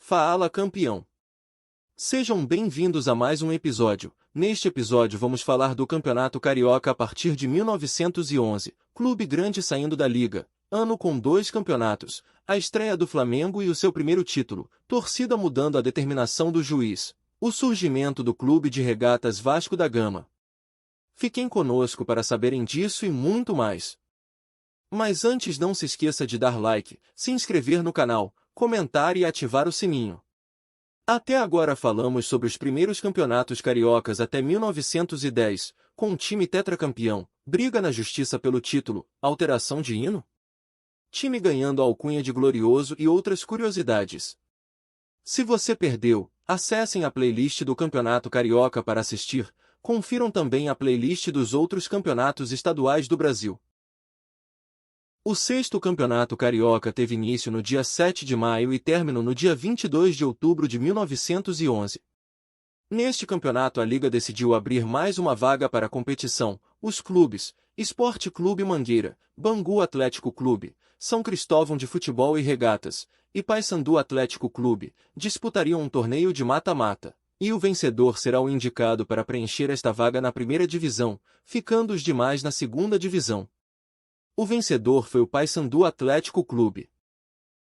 Fala campeão! Sejam bem-vindos a mais um episódio. Neste episódio vamos falar do Campeonato Carioca a partir de 1911, clube grande saindo da Liga, ano com 2 campeonatos, a estreia do Flamengo e o seu primeiro título, torcida mudando a determinação do juiz, o surgimento do Clube de Regatas Vasco da Gama. Fiquem conosco para saberem disso e muito mais. Mas antes não se esqueça de dar like, se inscrever no canal, comentar e ativar o sininho. Até agora falamos sobre os primeiros campeonatos cariocas até 1910, com um time tetracampeão, briga na justiça pelo título, alteração de hino? Time ganhando a alcunha de glorioso e outras curiosidades. Se você perdeu, acessem a playlist do Campeonato Carioca para assistir, confiram também a playlist dos outros campeonatos estaduais do Brasil. O 6º Campeonato Carioca teve início no dia 7 de maio e término no dia 22 de outubro de 1911. Neste campeonato a Liga decidiu abrir mais uma vaga para a competição. Os clubes, Esporte Clube Mangueira, Bangu Atlético Clube, São Cristóvão de Futebol e Regatas, e Paysandu Atlético Clube, disputariam um torneio de mata-mata, e o vencedor será o indicado para preencher esta vaga na primeira divisão, ficando os demais na segunda divisão. O vencedor foi o Paysandu Atlético Clube.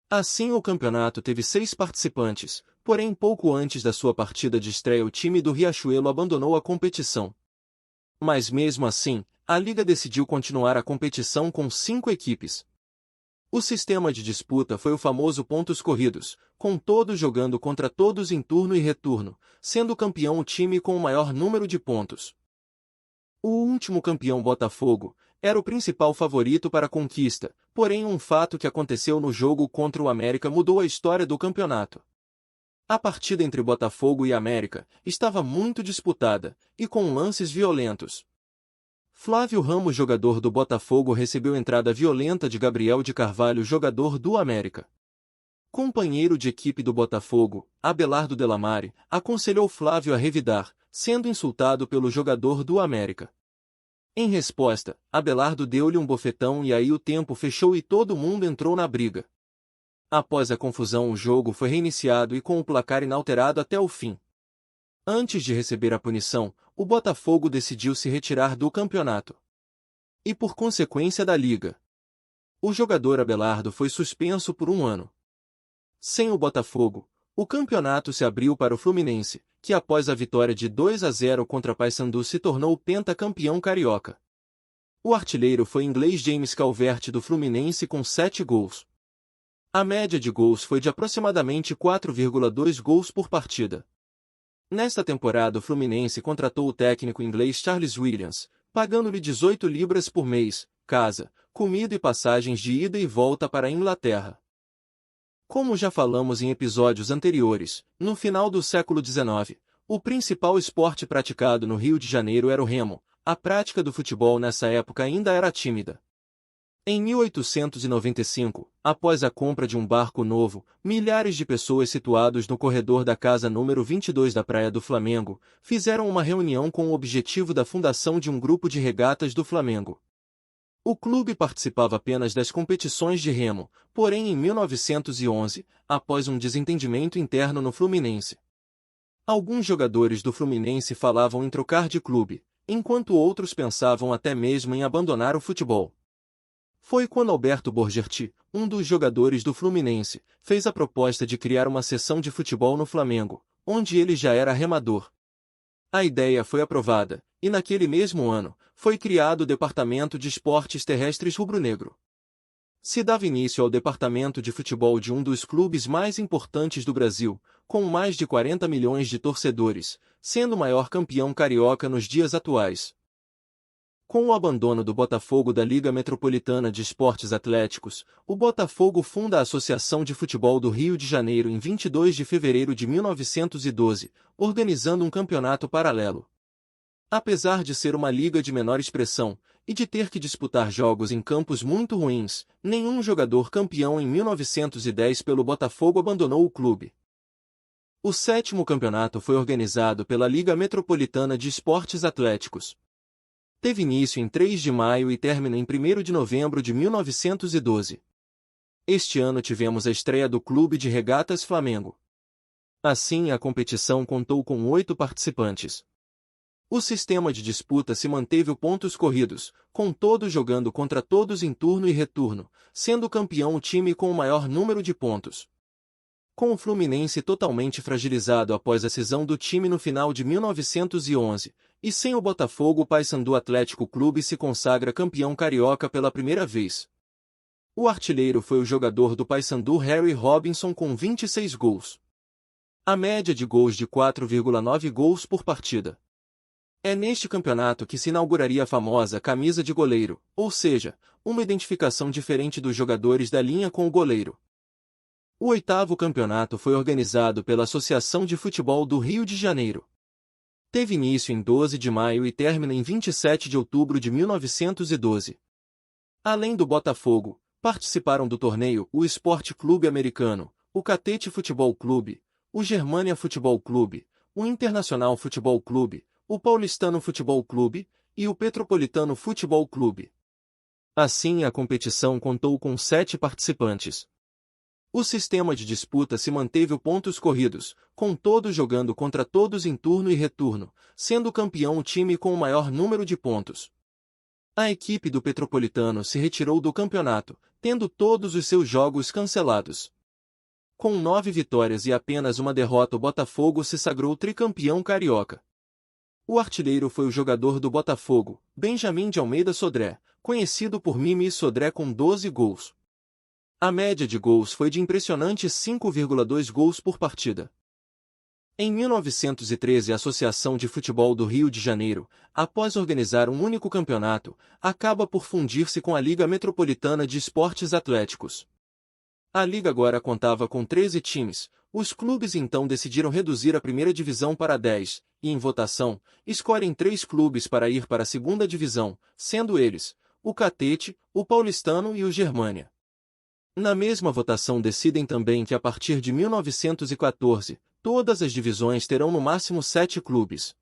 Assim o campeonato teve 6 participantes, porém pouco antes da sua partida de estreia o time do Riachuelo abandonou a competição. Mas mesmo assim, a Liga decidiu continuar a competição com 5 equipes. O sistema de disputa foi o famoso pontos corridos, com todos jogando contra todos em turno e retorno, sendo campeão o time com o maior número de pontos. O último campeão Botafogo era o principal favorito para a conquista, porém um fato que aconteceu no jogo contra o América mudou a história do campeonato. A partida entre Botafogo e América estava muito disputada, e com lances violentos. Flávio Ramos, jogador do Botafogo, recebeu entrada violenta de Gabriel de Carvalho, jogador do América. Companheiro de equipe do Botafogo, Abelardo Delamare, aconselhou Flávio a revidar, sendo insultado pelo jogador do América. Em resposta, Abelardo deu-lhe um bofetão e aí o tempo fechou e todo mundo entrou na briga. Após a confusão o jogo foi reiniciado e com o placar inalterado até o fim. Antes de receber a punição, o Botafogo decidiu se retirar do campeonato. E por consequência da Liga. O jogador Abelardo foi suspenso por 1 ano. Sem o Botafogo, o campeonato se abriu para o Fluminense, que após a vitória de 2-0 contra Paysandu se tornou pentacampeão carioca. O artilheiro foi o inglês James Calvert do Fluminense com 7 gols. A média de gols foi de aproximadamente 4,2 gols por partida. Nesta temporada o Fluminense contratou o técnico inglês Charles Williams, pagando-lhe 18 libras por mês, casa, comida e passagens de ida e volta para a Inglaterra. Como já falamos em episódios anteriores, no final do século XIX, o principal esporte praticado no Rio de Janeiro era o remo. A prática do futebol nessa época ainda era tímida. Em 1895, após a compra de um barco novo, milhares de pessoas situados no corredor da casa número 22 da Praia do Flamengo, fizeram uma reunião com o objetivo da fundação de um grupo de regatas do Flamengo. O clube participava apenas das competições de remo, porém em 1911, após um desentendimento interno no Fluminense. Alguns jogadores do Fluminense falavam em trocar de clube, enquanto outros pensavam até mesmo em abandonar o futebol. Foi quando Alberto Borgerti, um dos jogadores do Fluminense, fez a proposta de criar uma seção de futebol no Flamengo, onde ele já era remador. A ideia foi aprovada, e naquele mesmo ano, foi criado o Departamento de Esportes Terrestres Rubro-Negro. Se dava início ao departamento de futebol de um dos clubes mais importantes do Brasil, com mais de 40 milhões de torcedores, sendo o maior campeão carioca nos dias atuais. Com o abandono do Botafogo da Liga Metropolitana de Esportes Atléticos, o Botafogo funda a Associação de Futebol do Rio de Janeiro em 22 de fevereiro de 1912, organizando um campeonato paralelo. Apesar de ser uma liga de menor expressão, e de ter que disputar jogos em campos muito ruins, nenhum jogador campeão em 1910 pelo Botafogo abandonou o clube. O 7º campeonato foi organizado pela Liga Metropolitana de Esportes Atléticos. Teve início em 3 de maio e término em 1º de novembro de 1912. Este ano tivemos a estreia do Clube de Regatas Flamengo. Assim, a competição contou com 8 participantes. O sistema de disputa se manteve pontos corridos, com todos jogando contra todos em turno e retorno, sendo campeão o time com o maior número de pontos. Com o Fluminense totalmente fragilizado após a cisão do time no final de 1911, e sem o Botafogo, o Paysandu Atlético Clube se consagra campeão carioca pela primeira vez. O artilheiro foi o jogador do Paysandu Harry Robinson com 26 gols. A média de gols de 4,9 gols por partida. É neste campeonato que se inauguraria a famosa camisa de goleiro, ou seja, uma identificação diferente dos jogadores da linha com o goleiro. O 8º campeonato foi organizado pela Associação de Futebol do Rio de Janeiro. Teve início em 12 de maio e termina em 27 de outubro de 1912. Além do Botafogo, participaram do torneio o Sport Clube Americano, o Catete Futebol Clube, o Germânia Futebol Clube, o Internacional Futebol Clube, o Paulistano Futebol Clube e o Petropolitano Futebol Clube. Assim, a competição contou com 7 participantes. O sistema de disputa se manteve pontos corridos, com todos jogando contra todos em turno e retorno, sendo campeão o time com o maior número de pontos. A equipe do Petropolitano se retirou do campeonato, tendo todos os seus jogos cancelados. Com 9 vitórias e apenas uma derrota, o Botafogo se sagrou tricampeão carioca. O artilheiro foi o jogador do Botafogo, Benjamin de Almeida Sodré, conhecido por Mimi Sodré, com 12 gols. A média de gols foi de impressionantes 5,2 gols por partida. Em 1913, a Associação de Futebol do Rio de Janeiro, após organizar um único campeonato, acaba por fundir-se com a Liga Metropolitana de Esportes Atléticos. A liga agora contava com 13 times. Os clubes então decidiram reduzir a primeira divisão para 10, e em votação, escolhem 3 clubes para ir para a segunda divisão, sendo eles, o Catete, o Paulistano e o Germânia. Na mesma votação decidem também que a partir de 1914, todas as divisões terão no máximo 7 clubes.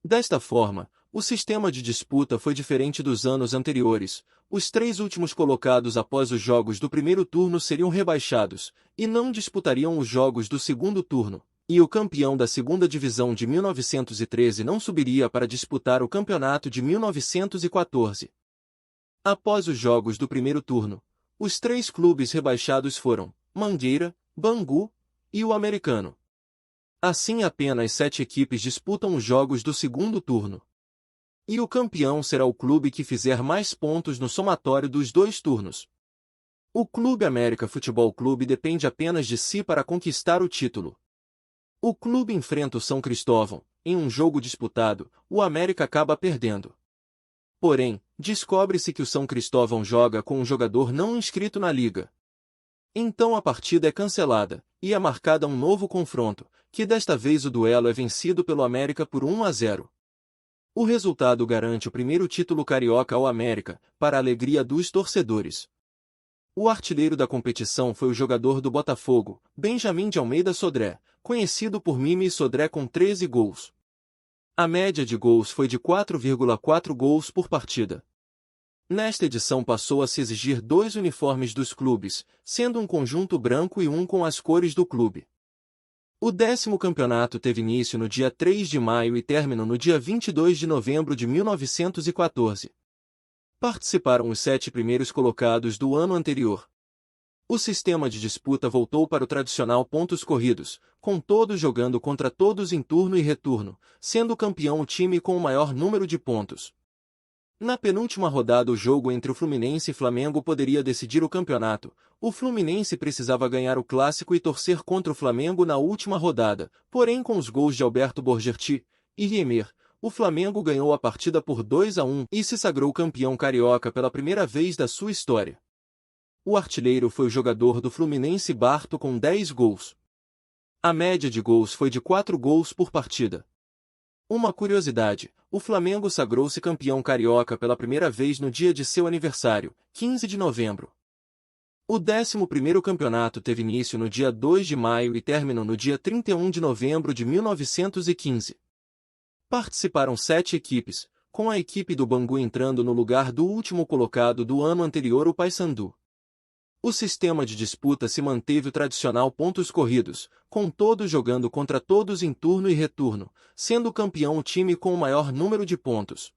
Desta forma, o sistema de disputa foi diferente dos anos anteriores. Os 3 últimos colocados após os jogos do primeiro turno seriam rebaixados, e não disputariam os jogos do segundo turno, e o campeão da segunda divisão de 1913 não subiria para disputar o campeonato de 1914. Após os jogos do primeiro turno, os 3 clubes rebaixados foram Mangueira, Bangu e o Americano. Assim, apenas 7 equipes disputam os jogos do segundo turno. E o campeão será o clube que fizer mais pontos no somatório dos 2 turnos. O Clube América Futebol Clube depende apenas de si para conquistar o título. O clube enfrenta o São Cristóvão. Em um jogo disputado, o América acaba perdendo. Porém, descobre-se que o São Cristóvão joga com um jogador não inscrito na liga. Então a partida é cancelada, e é marcada um novo confronto, que desta vez o duelo é vencido pelo América por 1-0. O resultado garante o primeiro título carioca ao América, para a alegria dos torcedores. O artilheiro da competição foi o jogador do Botafogo, Benjamin de Almeida Sodré, conhecido por Mimi Sodré, com 13 gols. A média de gols foi de 4,4 gols por partida. Nesta edição passou a se exigir 2 uniformes dos clubes, sendo um conjunto branco e um com as cores do clube. O 10º campeonato teve início no dia 3 de maio e terminou no dia 22 de novembro de 1914. Participaram os 7 primeiros colocados do ano anterior. O sistema de disputa voltou para o tradicional pontos corridos, com todos jogando contra todos em turno e retorno, sendo campeão o time com o maior número de pontos. Na penúltima rodada, o jogo entre o Fluminense e Flamengo poderia decidir o campeonato. O Fluminense precisava ganhar o clássico e torcer contra o Flamengo na última rodada, porém com os gols de Alberto Borgerti e Riemer, o Flamengo ganhou a partida por 2-1 e se sagrou campeão carioca pela primeira vez da sua história. O artilheiro foi o jogador do Fluminense Barto, com 10 gols. A média de gols foi de 4 gols por partida. Uma curiosidade, o Flamengo sagrou-se campeão carioca pela primeira vez no dia de seu aniversário, 15 de novembro. O 11º campeonato teve início no dia 2 de maio e terminou no dia 31 de novembro de 1915. Participaram 7 equipes, com a equipe do Bangu entrando no lugar do último colocado do ano anterior, o Paysandu. O sistema de disputa se manteve o tradicional pontos corridos, com todos jogando contra todos em turno e retorno, sendo campeão o time com o maior número de pontos.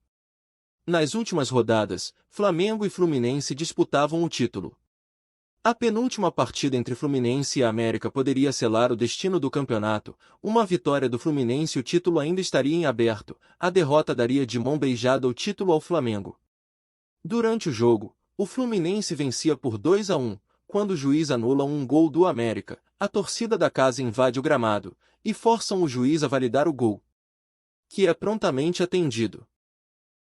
Nas últimas rodadas, Flamengo e Fluminense disputavam o título. A penúltima partida entre Fluminense e América poderia selar o destino do campeonato. Uma vitória do Fluminense e o título ainda estaria em aberto. A derrota daria de mão beijada o título ao Flamengo. Durante o jogo, o Fluminense vencia por 2-1, quando o juiz anula um gol do América. A torcida da casa invade o gramado e forçam o juiz a validar o gol, que é prontamente atendido.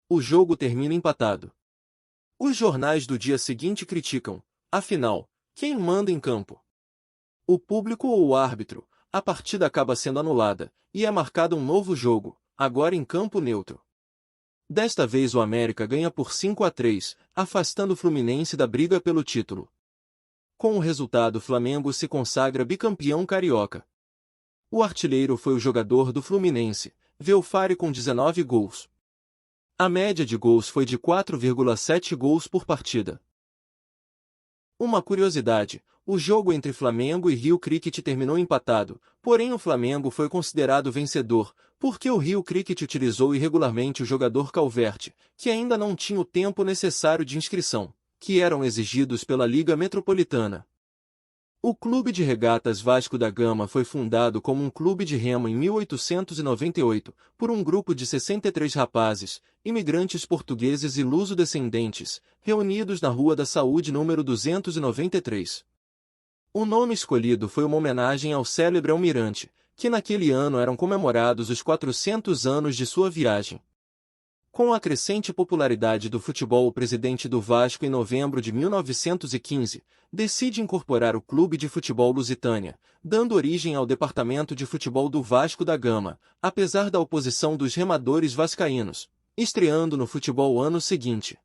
O jogo termina empatado. Os jornais do dia seguinte criticam, afinal, quem manda em campo? O público ou o árbitro? A partida acaba sendo anulada, e é marcado um novo jogo, agora em campo neutro. Desta vez o América ganha por 5-3, afastando o Fluminense da briga pelo título. Com o resultado, o Flamengo se consagra bicampeão carioca. O artilheiro foi o jogador do Fluminense, Velfari, com 19 gols. A média de gols foi de 4,7 gols por partida. Uma curiosidade, o jogo entre Flamengo e Rio Cricket terminou empatado, porém o Flamengo foi considerado vencedor, porque o Rio Cricket utilizou irregularmente o jogador Calvert, que ainda não tinha o tempo necessário de inscrição, que eram exigidos pela Liga Metropolitana. O Clube de Regatas Vasco da Gama foi fundado como um clube de remo em 1898, por um grupo de 63 rapazes, imigrantes portugueses e luso-descendentes, reunidos na Rua da Saúde número 293. O nome escolhido foi uma homenagem ao célebre almirante, que naquele ano eram comemorados os 400 anos de sua viagem. Com a crescente popularidade do futebol, o presidente do Vasco, em novembro de 1915, decide incorporar o Clube de Futebol Lusitânia, dando origem ao Departamento de Futebol do Vasco da Gama, apesar da oposição dos remadores vascaínos, estreando no futebol ano seguinte.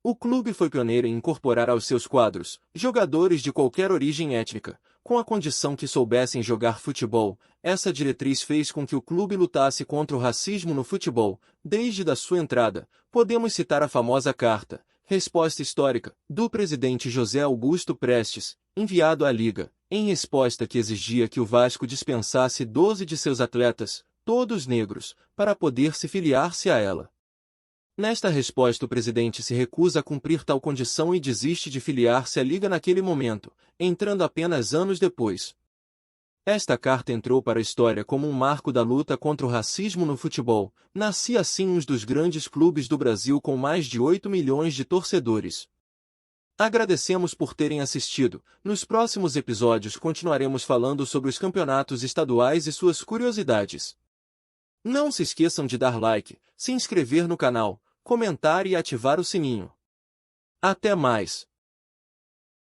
O clube foi pioneiro em incorporar aos seus quadros jogadores de qualquer origem étnica, com a condição que soubessem jogar futebol. Essa diretriz fez com que o clube lutasse contra o racismo no futebol. Desde a sua entrada, podemos citar a famosa carta, resposta histórica, do presidente José Augusto Prestes, enviado à Liga, em resposta que exigia que o Vasco dispensasse 12 de seus atletas, todos negros, para poder se filiar-se a ela. Nesta resposta, o presidente se recusa a cumprir tal condição e desiste de filiar-se à Liga naquele momento, entrando apenas anos depois. Esta carta entrou para a história como um marco da luta contra o racismo no futebol. Nascia assim um dos grandes clubes do Brasil com mais de 8 milhões de torcedores. Agradecemos por terem assistido. Nos próximos episódios continuaremos falando sobre os campeonatos estaduais e suas curiosidades. Não se esqueçam de dar like, se inscrever no canal, comentar e ativar o sininho. Até mais!